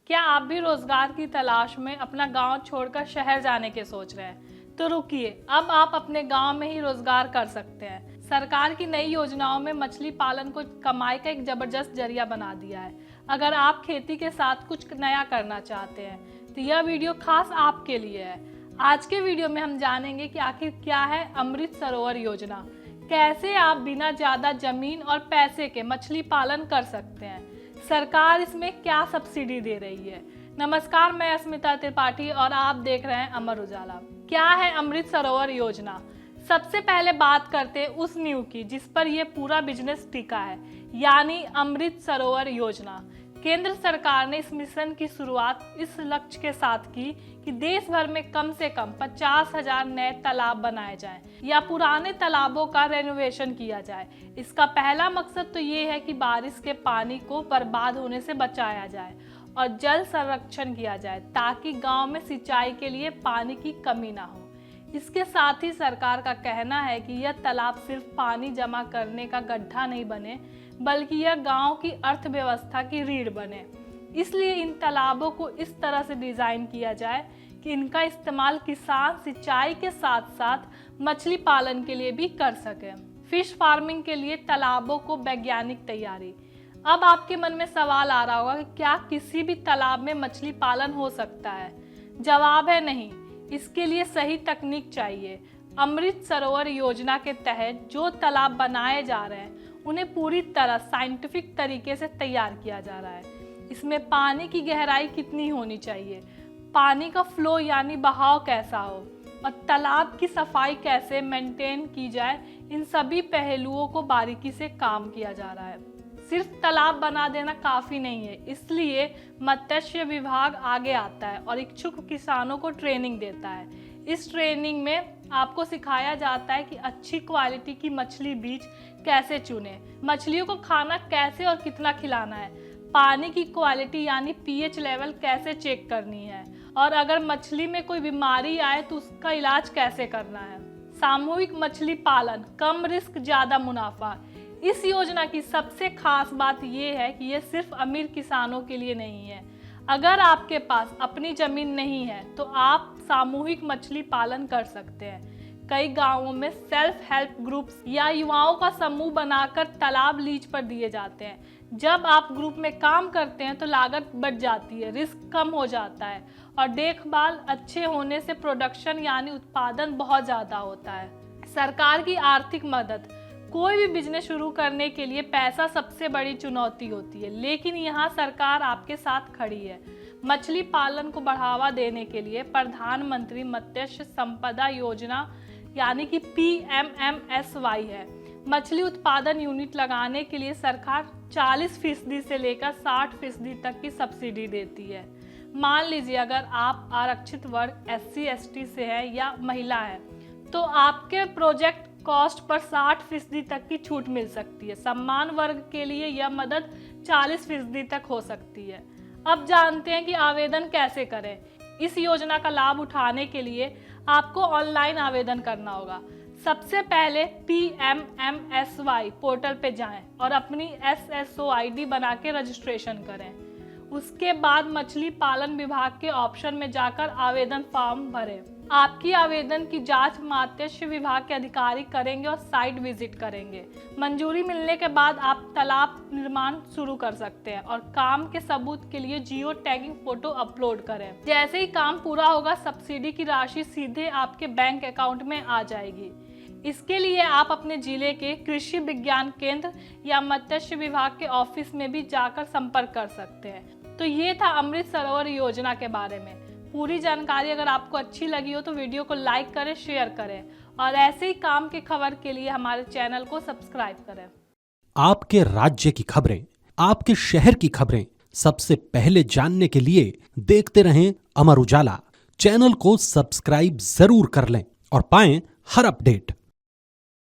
क्या आप भी रोजगार की तलाश में अपना गांव छोड़कर शहर जाने के सोच रहे हैं? तो रुकिए, अब आप अपने गांव में ही रोजगार कर सकते हैं। सरकार की नई योजनाओं में मछली पालन को कमाई का एक जबरदस्त जरिया बना दिया है। अगर आप खेती के साथ कुछ नया करना चाहते हैं तो यह वीडियो खास आपके लिए है। आज के वीडियो में हम जानेंगे कि आखिर क्या है अमृत सरोवर योजना, कैसे आप बिना ज्यादा जमीन और पैसे के मछली पालन कर सकते हैं, सरकार इसमें क्या सब्सिडी दे रही है। नमस्कार, मैं अस्मिता त्रिपाठी और आप देख रहे हैं अमर उजाला। क्या है अमृत सरोवर योजना? सबसे पहले बात करते हैं उस नींव की जिस पर यह पूरा बिजनेस टिका है, यानी अमृत सरोवर योजना। केंद्र सरकार ने इस मिशन की शुरुआत इस लक्ष्य के साथ की कि देश भर में कम से कम 50,000 नए तालाब बनाए जाएं या पुराने तालाबों का रेनोवेशन किया जाए। इसका पहला मकसद तो ये है कि बारिश के पानी को बर्बाद होने से बचाया जाए और जल संरक्षण किया जाए ताकि गांव में सिंचाई के लिए पानी की कमी ना हो। इसके साथ ही सरकार का कहना है कि यह तालाब सिर्फ पानी जमा करने का गड्ढा नहीं बने, बल्कि यह गांव की अर्थव्यवस्था की रीढ़ बने। इसलिए इन तालाबों को इस तरह से डिजाइन किया जाए कि इनका इस्तेमाल किसान सिंचाई के साथ साथ मछली पालन के लिए भी कर सके। फिश फार्मिंग के लिए तालाबों को वैज्ञानिक तैयारी। अब आपके मन में सवाल आ रहा होगा कि क्या किसी भी तालाब में मछली पालन हो सकता है? जवाब है नहीं। इसके लिए सही तकनीक चाहिए। अमृत सरोवर योजना के तहत जो तालाब बनाए जा रहे हैं उन्हें पूरी तरह साइंटिफिक तरीके से तैयार किया जा रहा है। इसमें पानी की गहराई कितनी होनी चाहिए, पानी का फ्लो यानी बहाव कैसा हो और तालाब की सफाई कैसे मेंटेन की जाए, इन सभी पहलुओं को बारीकी से काम किया जा रहा है। सिर्फ तालाब बना देना काफ़ी नहीं है, इसलिए मत्स्य विभाग आगे आता है और इच्छुक किसानों को ट्रेनिंग देता है। इस ट्रेनिंग में आपको सिखाया जाता है कि अच्छी क्वालिटी की मछली बीज कैसे चुने, मछलियों को खाना कैसे और कितना खिलाना है, पानी की क्वालिटी यानी पीएच लेवल कैसे चेक करनी है और अगर मछली में कोई बीमारी आए तो उसका इलाज कैसे करना है। सामूहिक मछली पालन, कम रिस्क ज़्यादा मुनाफा। इस योजना की सबसे खास बात यह है कि यह सिर्फ अमीर किसानों के लिए नहीं है। अगर आपके पास अपनी जमीन नहीं है तो आप सामूहिक मछली पालन कर सकते हैं। कई गांवों में सेल्फ हेल्प ग्रुप्स या युवाओं का समूह बनाकर तालाब लीज पर दिए जाते हैं। जब आप ग्रुप में काम करते हैं तो लागत बढ़ जाती है, रिस्क कम हो जाता है और देखभाल अच्छे होने से प्रोडक्शन यानी उत्पादन बहुत ज़्यादा होता है। सरकार की आर्थिक मदद। कोई भी बिजनेस शुरू करने के लिए पैसा सबसे बड़ी चुनौती होती है, लेकिन यहाँ सरकार आपके साथ खड़ी है। मछली पालन को बढ़ावा देने के लिए प्रधानमंत्री मत्स्य संपदा योजना यानी कि PMMSY है। मछली उत्पादन यूनिट लगाने के लिए सरकार 40% से लेकर 60% तक की सब्सिडी देती है। मान लीजिए अगर आप आरक्षित वर्ग SC/ST से हैं या महिला हैं तो आपके प्रोजेक्ट कॉस्ट पर 60% तक की छूट मिल सकती है। सम्मान वर्ग के लिए यह मदद 40% तक हो सकती है। अब जानते हैं कि आवेदन कैसे करें। इस योजना का लाभ उठाने के लिए आपको ऑनलाइन आवेदन करना होगा। सबसे पहले PMMSY पोर्टल पे जाएं और अपनी SSO ID बना के रजिस्ट्रेशन करें। उसके बाद मछली पालन विभाग के ऑप्शन में जाकर आवेदन फॉर्म भरें। आपकी आवेदन की जांच मत्स्य विभाग के अधिकारी करेंगे और साइट विजिट करेंगे। मंजूरी मिलने के बाद आप तालाब निर्माण शुरू कर सकते हैं और काम के सबूत के लिए जियो टैगिंग फोटो अपलोड करें। जैसे ही काम पूरा होगा सब्सिडी की राशि सीधे आपके बैंक अकाउंट में आ जाएगी। इसके लिए आप अपने जिले के कृषि विज्ञान केंद्र या मत्स्य विभाग के ऑफिस में भी जाकर संपर्क कर सकते हैं। तो ये था अमृत सरोवर योजना के बारे में। पूरी जानकारी अगर आपको अच्छी लगी हो तो वीडियो को लाइक करें, शेयर करें और ऐसे ही काम की खबर के लिए हमारे चैनल को सब्सक्राइब करें। आपके राज्य की खबरें, आपके शहर की खबरें सबसे पहले जानने के लिए देखते रहें अमर उजाला। चैनल को सब्सक्राइब जरूर कर लें और पाएं हर अपडेट।